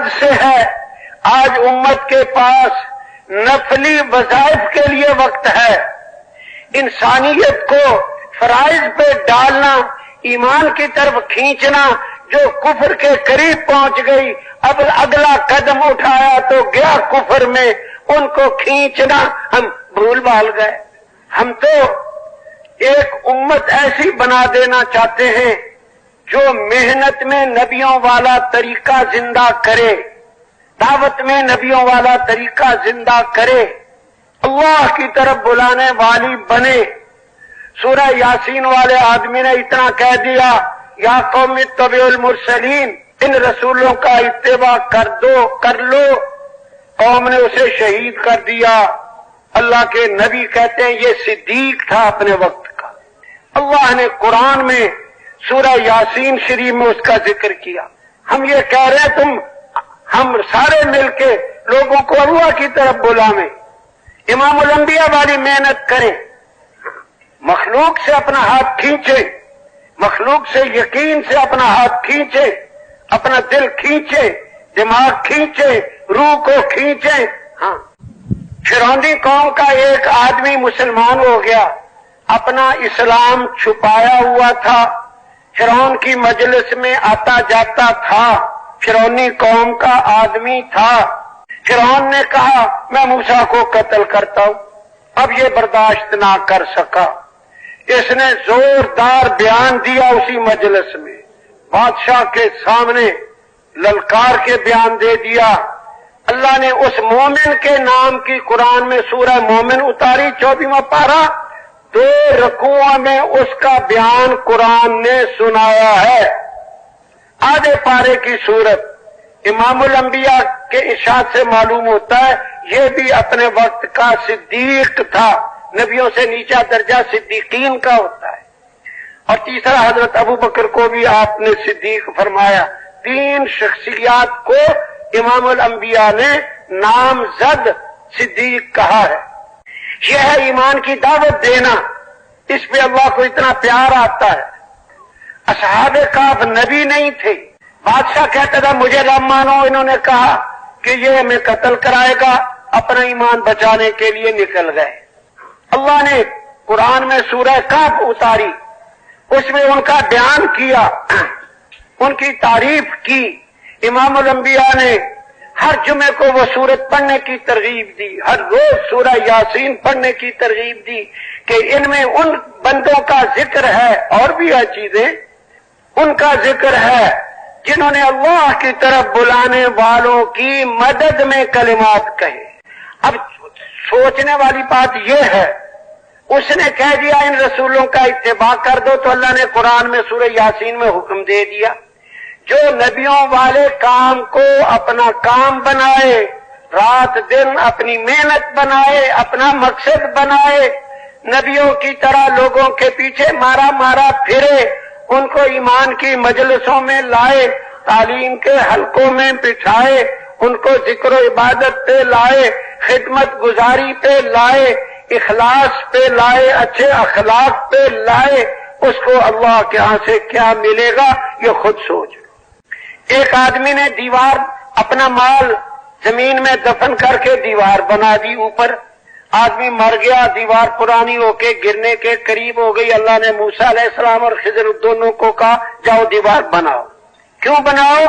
حد سے ہے. آج امت کے پاس نفلی وظائف کے لیے وقت ہے. انسانیت کو فرائض پہ ڈالنا، ایمان کی طرف کھینچنا، جو کفر کے قریب پہنچ گئی اب اگلا قدم اٹھایا تو گیا کفر میں، ان کو کھینچنا ہم بھول بھال گئے. ہم تو ایک امت ایسی بنا دینا چاہتے ہیں جو محنت میں نبیوں والا طریقہ زندہ کرے، دعوت میں نبیوں والا طریقہ زندہ کرے، اللہ کی طرف بلانے والی بنے. سورہ یاسین والے آدمی نے اتنا کہہ دیا، یا قوم اتبعوا المرسلین، ان رسولوں کا اتباع کر لو. قوم نے اسے شہید کر دیا. اللہ کے نبی کہتے ہیں یہ صدیق تھا اپنے وقت کا. اللہ نے قرآن میں سورہ یاسین شریف میں اس کا ذکر کیا. ہم یہ کہہ رہے ہیں ہم سارے مل کے لوگوں کو اللہ کی طرف بلاویں، امام الانبیاء والی محنت کریں، مخلوق سے اپنا ہاتھ کھینچے، مخلوق سے یقین سے اپنا ہاتھ کھینچے، اپنا دل کھینچے، دماغ کھینچے، روح کو کھینچے. ہاں، فرعونی قوم کا ایک آدمی مسلمان ہو گیا، اپنا اسلام چھپایا ہوا تھا، فرعون کی مجلس میں آتا جاتا تھا، فرعونی قوم کا آدمی تھا. فرعون نے کہا میں موسیٰ کو قتل کرتا ہوں. اب یہ برداشت نہ کر سکا، اس نے زوردار بیان دیا اسی مجلس میں، بادشاہ کے سامنے للکار کے بیان دے دیا. اللہ نے اس مومن کے نام کی قرآن میں سورہ مومن اتاری 24واں پارہ، 2 رکوعوں میں اس کا بیان قرآن نے سنایا ہے. آدھے پارے کی صورت امام الانبیاء کے ارشاد سے معلوم ہوتا ہے یہ بھی اپنے وقت کا صدیق تھا. نبیوں سے نیچا درجہ صدیقین کا ہوتا ہے. اور تیسرا حضرت ابو بکر کو بھی آپ نے صدیق فرمایا. 3 شخصیات کو امام الانبیاء نے نامزد صدیق کہا ہے. یہ ہے ایمان کی دعوت دینا، اس پہ اللہ کو اتنا پیار آتا ہے. اصحاب کہف نبی نہیں تھے، بادشاہ کہتا تھا مجھے رب مانو، انہوں نے کہا کہ یہ ہمیں قتل کرائے گا، اپنا ایمان بچانے کے لیے نکل گئے. اللہ نے قرآن میں سورہ کہف اتاری، اس میں ان کا بیان کیا، ان کی تعریف کی. امام الانبیاء نے ہر جمعے کو وہ سورت پڑھنے کی ترغیب دی، ہر روز سورہ یاسین پڑھنے کی ترغیب دی کہ ان میں ان بندوں کا ذکر ہے، اور بھی ہے چیزیں ان کا ذکر ہے جنہوں نے اللہ کی طرف بلانے والوں کی مدد میں کلمات کہے. اب سوچنے والی بات یہ ہے، اس نے کہہ دیا ان رسولوں کا اتباع کر دو، تو اللہ نے قرآن میں سورہ یاسین میں حکم دے دیا جو نبیوں والے کام کو اپنا کام بنائے، رات دن اپنی محنت بنائے، اپنا مقصد بنائے، نبیوں کی طرح لوگوں کے پیچھے مارا مارا پھرے، ان کو ایمان کی مجلسوں میں لائے، تعلیم کے حلقوں میں بٹھائے، ان کو ذکر و عبادت پہ لائے، خدمت گزاری پہ لائے، اخلاص پہ لائے، اچھے اخلاق پہ لائے. اس کو اللہ کے ہاں سے کیا ملے گا یہ خود سوچ. ایک آدمی نے دیوار، اپنا مال زمین میں دفن کر کے دیوار بنا دی اوپر. آدمی مر گیا، دیوار پرانی ہو کے گرنے کے قریب ہو گئی. اللہ نے موسیٰ علیہ السلام اور خضر دونوں کو کہا جاؤ دیوار بناؤ. کیوں بناؤ؟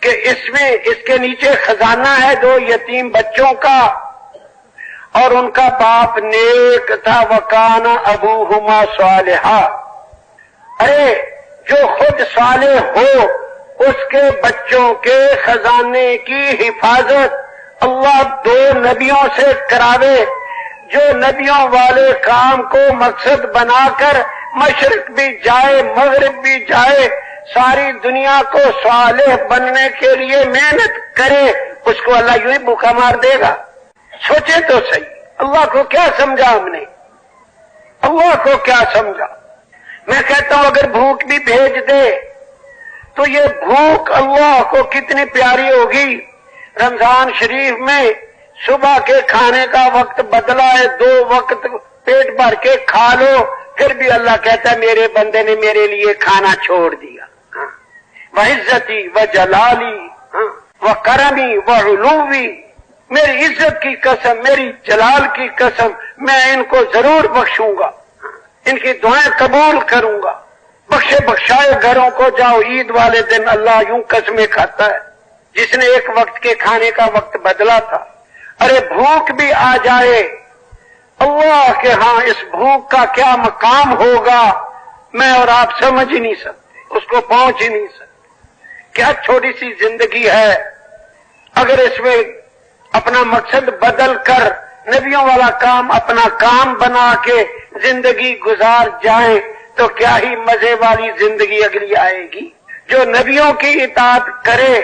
کہ اس کے نیچے خزانہ ہے 2 یتیم بچوں کا، اور ان کا باپ نیک تھا، وکان ابوہما صالحا. ارے جو خود صالح ہو اس کے بچوں کے خزانے کی حفاظت اللہ 2 نبیوں سے کراوے، جو نبیوں والے کام کو مقصد بنا کر مشرق بھی جائے مغرب بھی جائے، ساری دنیا کو صالح بننے کے لیے محنت کرے، اس کو اللہ یوں ہی بھوکا مار دے گا. سوچے تو صحیح، اللہ کو کیا سمجھا ہم نے، اللہ کو کیا سمجھا. میں کہتا ہوں اگر بھوک بھی بھیج دے تو یہ بھوک اللہ کو کتنی پیاری ہوگی. رمضان شریف میں صبح کے کھانے کا وقت بدلا ہے، 2 وقت پیٹ بھر کے کھا لو، پھر بھی اللہ کہتا ہے میرے بندے نے میرے لیے کھانا چھوڑ دیا. وعزتی وجلالی کرمی و علوی، میری عزت کی قسم، میری جلال کی قسم، میں ان کو ضرور بخشوں گا، ان کی دعائیں قبول کروں گا۔ بخشے بخشائے گھروں کو جاؤ، عید والے دن اللہ یوں قسمیں کھاتا ہے جس نے ایک وقت کے کھانے کا وقت بدلا تھا۔ ارے بھوک بھی آ جائے، اللہ کے ہاں اس بھوک کا کیا مقام ہوگا میں اور آپ سمجھ ہی نہیں سکتے، اس کو پہنچ ہی نہیں سکتے۔ کیا چھوٹی سی زندگی ہے، اگر اس میں اپنا مقصد بدل کر نبیوں والا کام اپنا کام بنا کے زندگی گزار جائیں تو کیا ہی مزے والی زندگی اگلی آئے گی۔ جو نبیوں کی اطاعت کرے،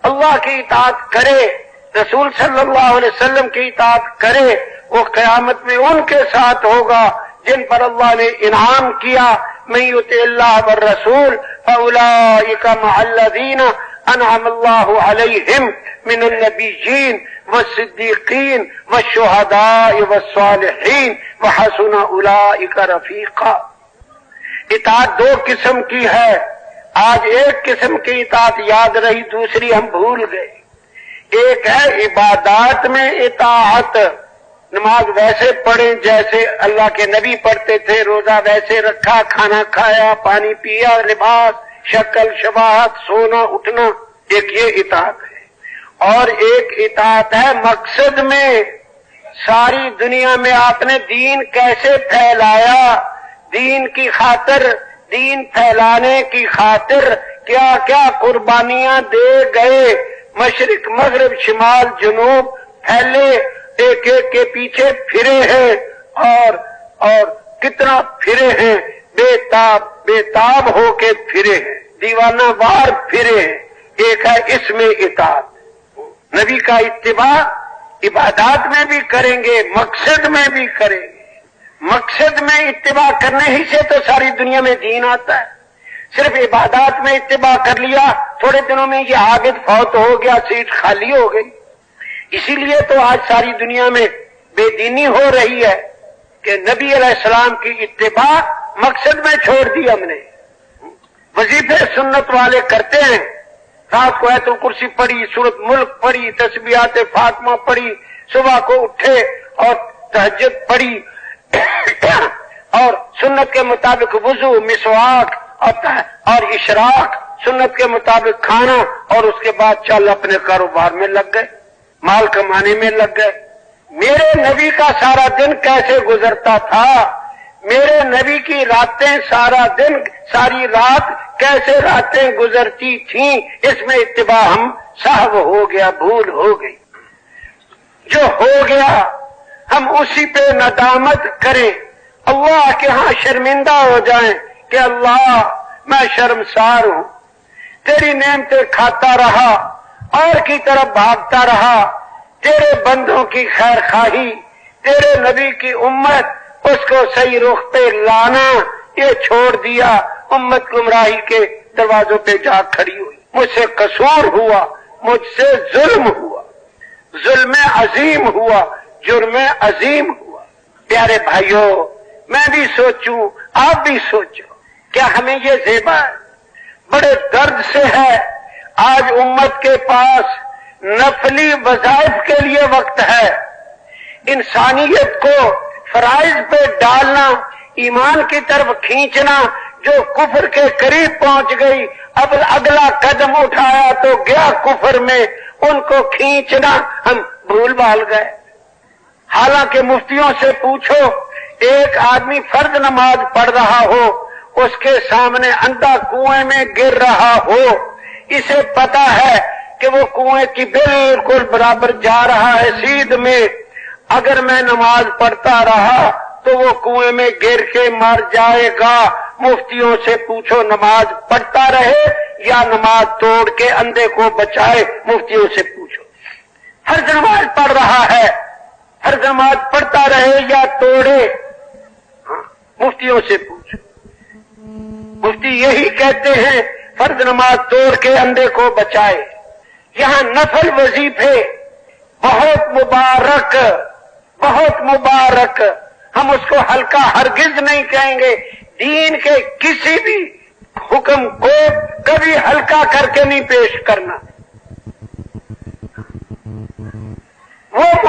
اللہ کی اطاعت کرے، رسول صلی اللہ علیہ وسلم کی اطاعت کرے، وہ قیامت میں ان کے ساتھ ہوگا جن پر اللہ نے انعام کیا، من یطع اللہ والرسول فاولئک مع الذین انعم اللہ علیہم من النبیین والصدیقین والشہداء والصالحین وحسن اولئک رفیقا۔ اطاعت دو قسم کی ہے، آج ایک قسم کی اطاعت یاد رہی، دوسری ہم بھول گئے۔ ایک ہے عبادات میں اطاعت، نماز ویسے پڑھیں جیسے اللہ کے نبی پڑھتے تھے، روزہ ویسے رکھا، کھانا کھایا، پانی پیا، لباس، شکل، شباہت، سونا اٹھنا، ایک یہ اطاعت ہے۔ اور ایک اطاعت ہے مقصد میں، ساری دنیا میں آپ نے دین کیسے پھیلایا، دین کی خاطر، دین پھیلانے کی خاطر کیا کیا قربانیاں دے گئے، مشرق مغرب شمال جنوب پھیلے، ایک ایک کے پیچھے پھرے ہیں، اور کتنا پھرے ہیں، بے تاب ہو کے پھرے ہیں، دیوانہ وار پھرے ہیں۔ ایک ہے اس میں اطاعت، نبی کا اتباع عبادات میں بھی کریں گے، مقصد میں بھی کریں گے۔ مقصد میں اتباع کرنے ہی سے تو ساری دنیا میں دین آتا ہے۔ صرف عبادات میں اتباع کر لیا، تھوڑے دنوں میں یہ عابد فوت ہو گیا، سیٹ خالی ہو گئی۔ اسی لیے تو آج ساری دنیا میں بے دینی ہو رہی ہے کہ نبی علیہ السلام کی اتباع مقصد میں چھوڑ دی ہم نے۔ وظیفے سنت والے کرتے ہیں، رات کو آیت الکرسی پڑھی، سورۃ ملک پڑھی، تسبیحات فاطمہ پڑھی، صبح کو اٹھے اور تہجد پڑھی، اور سنت کے مطابق وضو، مسواک اور اشراق، سنت کے مطابق کھانا، اور اس کے بعد چل اپنے کاروبار میں لگ گئے، مال کمانے میں لگ گئے۔ میرے نبی کا سارا دن کیسے گزرتا تھا، میرے نبی کی راتیں سارا دن، ساری رات کیسے راتیں گزرتی تھیں، اس میں اتباع ہم سہو ہو گیا، بھول ہو گئی۔ جو ہو گیا ہم اسی پہ ندامت کریں، اللہ کے ہاں شرمندہ ہو جائیں کہ اللہ میں شرمسار ہوں، تیری نعمتیں کھاتا رہا اور کی طرف بھاگتا رہا، تیرے بندوں کی خیر خواہی، تیرے نبی کی امت، اس کو صحیح رخ پہ لانا یہ چھوڑ دیا، امت گمراہی کے دروازوں پہ جا کھڑی ہوئی، مجھ سے قصور ہوا، مجھ سے ظلم ہوا، ظلم عظیم ہوا، جرم عظیم ہوا۔ پیارے بھائیوں، میں بھی سوچوں، آپ بھی سوچو، کیا ہمیں یہ زیبا ہے؟ بڑے درد سے ہے آج امت کے پاس نفلی وظائف کے لیے وقت ہے، انسانیت کو فرائض پہ ڈالنا، ایمان کی طرف کھینچنا، جو کفر کے قریب پہنچ گئی، اب اگلا قدم اٹھایا تو گیا کفر میں، ان کو کھینچنا ہم بھول بھال گئے۔ حالانکہ مفتیوں سے پوچھو، ایک آدمی فرض نماز پڑھ رہا ہو، اس کے سامنے اندھا کنویں میں گر رہا ہو، اسے پتا ہے کہ وہ کنویں کی بالکل برابر جا رہا ہے سیدھ میں، اگر میں نماز پڑھتا رہا تو وہ کنویں میں گر کے مر جائے گا۔ مفتیوں سے پوچھو، نماز پڑھتا رہے یا نماز توڑ کے اندھے کو بچائے؟ مفتیوں سے پوچھو۔ فرض نماز پڑھ رہا ہے، فرض نماز پڑھتا رہے یا توڑے؟ مفتیوں سے پوچھو۔ مفتی یہی کہتے ہیں، فرض نماز توڑ کے اندھے کو بچائے۔ یہاں نفل وظیفے بہت مبارک، بہت مبارک، ہم اس کو ہلکا ہرگز نہیں کہیں گے، دین کے کسی بھی حکم کو کبھی ہلکا کر کے نہیں پیش کرنا۔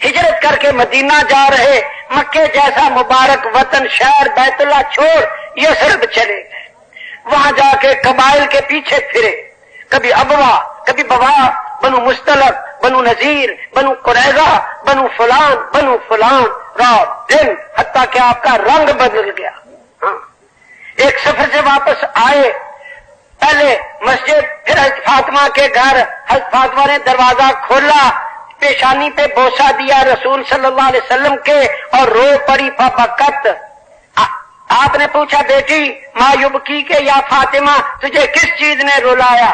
ہجرت کر کے مدینہ جا رہے، مکے جیسا مبارک وطن شہر بیت اللہ چھوڑ یثرب چلے گئے، وہاں جا کے قبائل کے پیچھے پھرے، کبھی ابوا، کبھی بوا، بنو مستلق، بنو نذیر، بنو قریظہ، بنو فلان، رات دن، حتیٰ کہ آپ کا رنگ بدل گیا۔ ہاں، ایک سفر سے واپس آئے، پہلے مسجد، پھر حضرت فاطمہ کے گھر، حضرت فاطمہ نے دروازہ کھولا، پیشانی پہ بوسہ دیا رسول صلی اللہ علیہ وسلم کے، اور رو پڑی فبکت۔ آپ نے پوچھا بیٹی ما یبکی کے یا فاطمہ تجھے کس چیز نے رلایا؟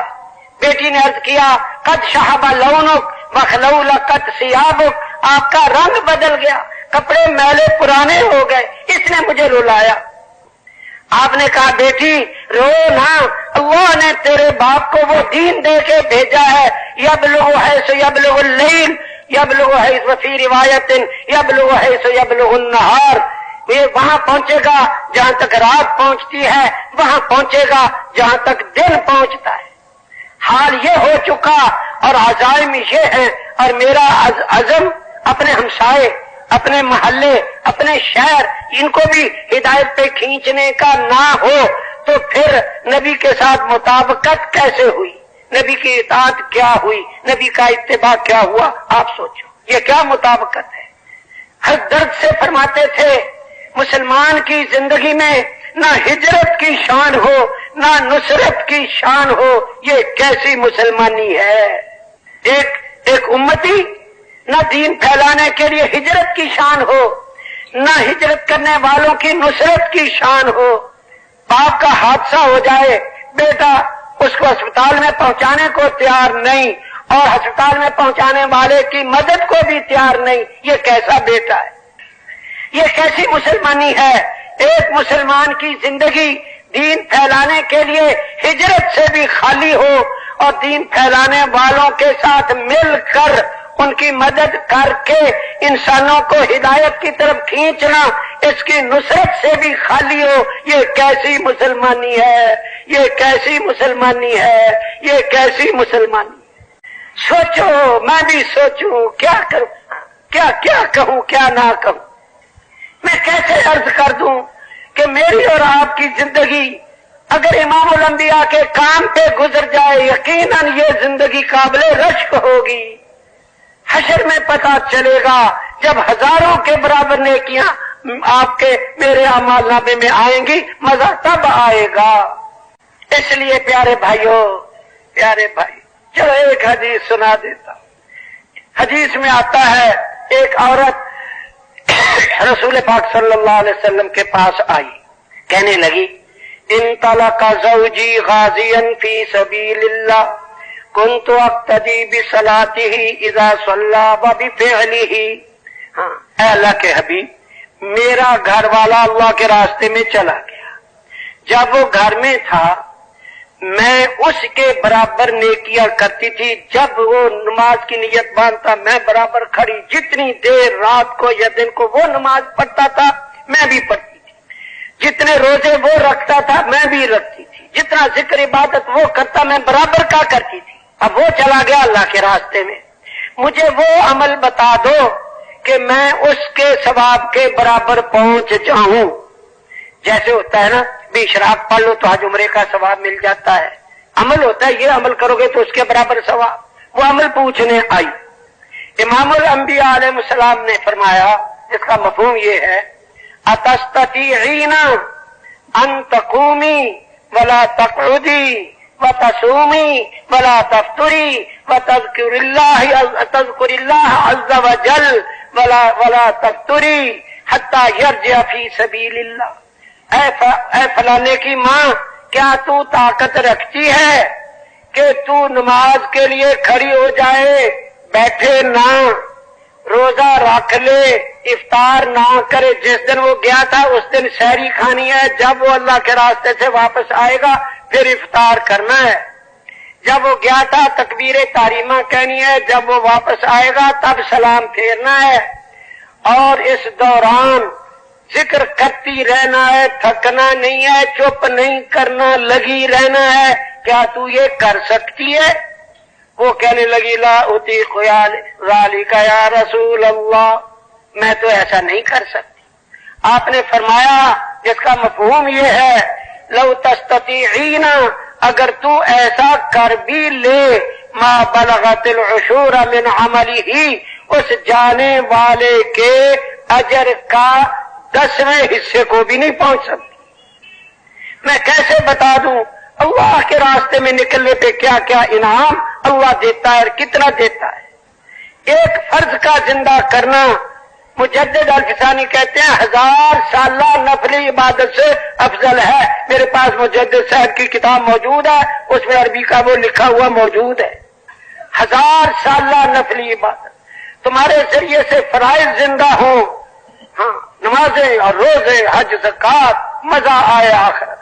بیٹی نے عرض کیا قد شہب لونک وخلولقت ثیابک، آپ کا رنگ بدل گیا، کپڑے میلے پرانے ہو گئے، اس نے مجھے رلایا۔ آپ نے کہا بیٹی رو نہ، اللہ نے تیرے باپ کو وہ دین دے کے بھیجا ہے، یبلغ حیث یبلغ اللیل، یبلغ حیث وفی روایت یبلغ حیث یبلغ النہار، یہ وہاں پہنچے گا جہاں تک رات پہنچتی ہے، وہاں پہنچے گا جہاں تک دن پہنچتا ہے۔ حال یہ ہو چکا اور عزائم یہ ہیں، اور میرا عزم اپنے ہمسائے، اپنے محلے، اپنے شہر، ان کو بھی ہدایت پہ کھینچنے کا نہ ہو تو پھر نبی کے ساتھ مطابقت کیسے ہوئی، نبی کی اطاعت کیا ہوئی، نبی کا اتباع کیا ہوا؟ آپ سوچو یہ کیا مطابقت ہے۔ ہر درد سے فرماتے تھے مسلمان کی زندگی میں نہ ہجرت کی شان ہو نہ نصرت کی شان ہو، یہ کیسی مسلمانی ہے؟ ایک امتی نہ دین پھیلانے کے لیے ہجرت کی شان ہو، نہ ہجرت کرنے والوں کی نصرت کی شان ہو۔ باپ کا حادثہ ہو جائے، بیٹا اس کو اسپتال میں پہنچانے کو تیار نہیں، اور ہسپتال میں پہنچانے والے کی مدد کو بھی تیار نہیں، یہ کیسا بیٹا ہے؟ یہ کیسی مسلمانی ہے؟ ایک مسلمان کی زندگی دین پھیلانے کے لیے ہجرت سے بھی خالی ہو، اور دین پھیلانے والوں کے ساتھ مل کر ان کی مدد کر کے انسانوں کو ہدایت کی طرف کھینچنا اس کی نصرت سے بھی خالی ہو، یہ کیسی مسلمانی ہے؟ یہ کیسی مسلمانی ہے؟ یہ کیسی مسلمانی؟ سوچو، میں بھی سوچوں، کیا کروں، کیا کہوں، کیا نہ کہوں؟ میں کیسے عرض کر دوں کہ میری اور آپ کی زندگی اگر امام الانبیاء کے کام پہ گزر جائے یقیناً یہ زندگی قابل رشک ہوگی۔ حشر میں پتہ چلے گا جب ہزاروں کے برابر نیکیاں آپ کے میرے اعمال نامے میں آئیں گی، مزہ تب آئے گا۔ اس لیے پیارے بھائیوں، پیارے بھائی، چلو ایک حدیث سنا دیتا ہوں۔ حدیث میں آتا ہے ایک عورت رسول پاک صلی اللہ علیہ وسلم کے پاس آئی، کہنے لگی انطلق زوجی غازیا فی سبیل اللہ کنت اقتدی بصلاته اذا صلی وبفعله۔ ہاں، اے اللہ کے حبیب، میرا گھر والا اللہ کے راستے میں چلا گیا، جب وہ گھر میں تھا میں اس کے برابر نیکیاں کرتی تھی، جب وہ نماز کی نیت باندھتا میں برابر کھڑی، جتنی دیر رات کو یا دن کو وہ نماز پڑھتا تھا میں بھی پڑھتی تھی، جتنے روزے وہ رکھتا تھا میں بھی رکھتی تھی، جتنا ذکر عبادت وہ کرتا میں برابر کا کرتی تھی۔ اب وہ چلا گیا اللہ کے راستے میں، مجھے وہ عمل بتا دو کہ میں اس کے ثواب کے برابر پہنچ جاؤں۔ جیسے ہوتا ہے نا بھی اشراق پڑھ لو تو حج عمرے کا ثواب مل جاتا ہے، عمل ہوتا ہے یہ عمل کرو گے تو اس کے برابر ثواب۔ وہ عمل پوچھنے آئی، امام الانبیاء علیہ السلام نے فرمایا، اس کا مفہوم یہ ہے اتستطیعین ان تقومی ولا تقعدی وتصومی ولا تفطری وتذکر اللہ عز وجل ولا تفطری حتی یرجع فی سبیل اللہ۔ اے فلانے کی ماں، کیا تو طاقت رکھتی ہے کہ تو نماز کے لیے کھڑی ہو جائے، بیٹھے نہ، روزہ رکھ لے، افطار نہ کرے؟ جس دن وہ گیا تھا اس دن سحری کھانی ہے، جب وہ اللہ کے راستے سے واپس آئے گا پھر افطار کرنا ہے۔ جب وہ گیا تھا تکبیر تحریمہ کہنی ہے، جب وہ واپس آئے گا تب سلام پھیرنا ہے، اور اس دوران ذکر کرتی رہنا ہے، تھکنا نہیں ہے، چپ نہیں کرنا، لگی رہنا ہے۔ کیا تو یہ کر سکتی ہے؟ وہ کہنے لگی لا اطیق ذالک یا رسول اللہ، میں تو ایسا نہیں کر سکتی۔ آپ نے فرمایا جس کا مفہوم یہ ہے لو تستطیعین، اگر تو ایسا کر بھی لے ما بلغت العشور من عملہ، اس جانے والے کے اجر کا 10ویں حصے کو بھی نہیں پہنچ سکتی۔ میں کیسے بتا دوں اللہ کے راستے میں نکلنے پہ کیا کیا انعام اللہ دیتا ہے اور کتنا دیتا ہے۔ ایک فرض کا زندہ کرنا، مجدد الفسانی کہتے ہیں 1000 سالہ نفلی عبادت سے افضل ہے۔ میرے پاس مجدد صاحب کی کتاب موجود ہے، اس میں عربی کا وہ لکھا ہوا موجود ہے۔ 1000 سالہ نفلی عبادت تمہارے ذریعے سے فرائض زندہ ہوں، ہاں نمازیں اور روزے، حج، زکات، مزہ آئے آخرت۔